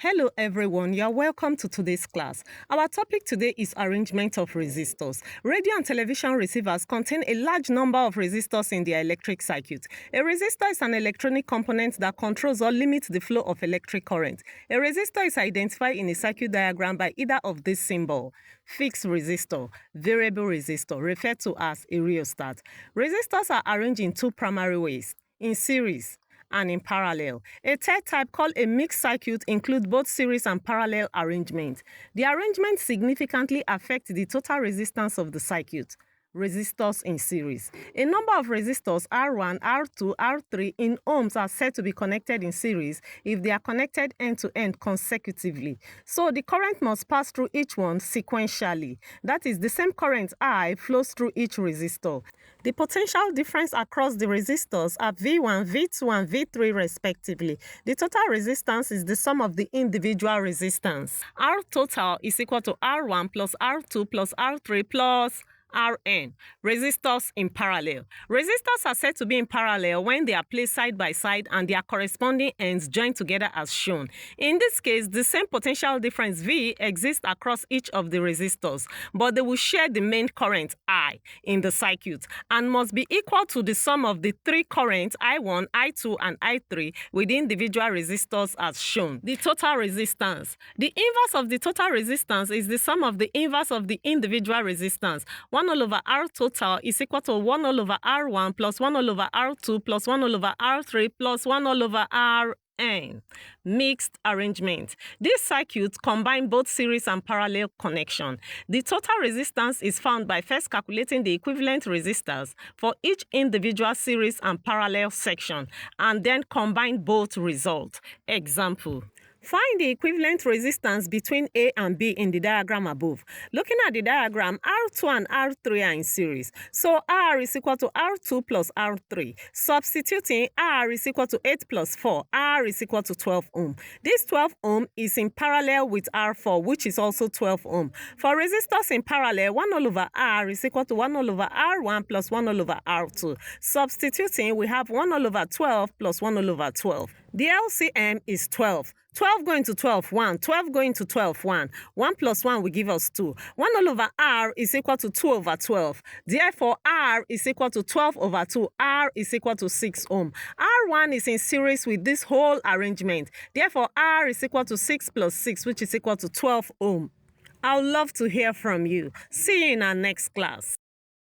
Hello everyone, you are welcome to today's class. Our topic today is arrangement of resistors. Radio and television receivers contain a large number of resistors in their electric circuit. A resistor is an electronic component that controls or limits the flow of electric current. A resistor is identified in a circuit diagram by either of this symbol: fixed resistor, variable resistor, referred to as a rheostat. Resistors are arranged in two primary ways: in series and in parallel. A third type, called a mixed circuit, includes both series and parallel arrangement. The arrangement significantly affects the total resistance of the circuit. Resistors in series. A number of resistors R1, R2, R3 in ohms are said to be connected in series if they are connected end-to-end consecutively. So the current must pass through each one sequentially. That is, the same current I flows through each resistor. The potential difference across the resistors are V1, V2, and V3 respectively. The total resistance is the sum of the individual resistance. R total is equal to R1 plus R2 plus R3 plus Rn. Resistors in parallel. Resistors are said to be in parallel when they are placed side by side and their corresponding ends joined together as shown. In this case, the same potential difference V exists across each of the resistors, but they will share the main current I in the circuit and must be equal to the sum of the three currents I1, I2, and I3 with individual resistors as shown. The total resistance. The inverse of the total resistance is the sum of the inverse of the individual resistance. 1 all over R total is equal to 1 all over R1 plus 1 all over R2 plus 1 all over R3 plus 1 all over Rn. Mixed arrangement. This circuit combines both series and parallel connection. The total resistance is found by first calculating the equivalent resistors for each individual series and parallel section and then combine both results. Example: find the equivalent resistance between A and B in the diagram above. Looking at the diagram, R2 and R3 are in series. So R is equal to R2 plus R3. Substituting, R is equal to 8 plus 4. R is equal to 12 ohm. This 12 ohm is in parallel with R4, which is also 12 ohm. For resistors in parallel, 1 all over R is equal to 1 all over R1 plus 1 all over R2. Substituting, we have 1 all over 12 plus 1 all over 12. The LCM is 12. 12 going to 12, 1. 12 going to 12, 1. 1 plus 1 will give us 2. 1 all over R is equal to 2 over 12. Therefore, R is equal to 12 over 2. R is equal to 6 ohm. R1 is in series with this whole arrangement. Therefore, R is equal to 6 plus 6, which is equal to 12 ohm. I would love to hear from you. See you in our next class.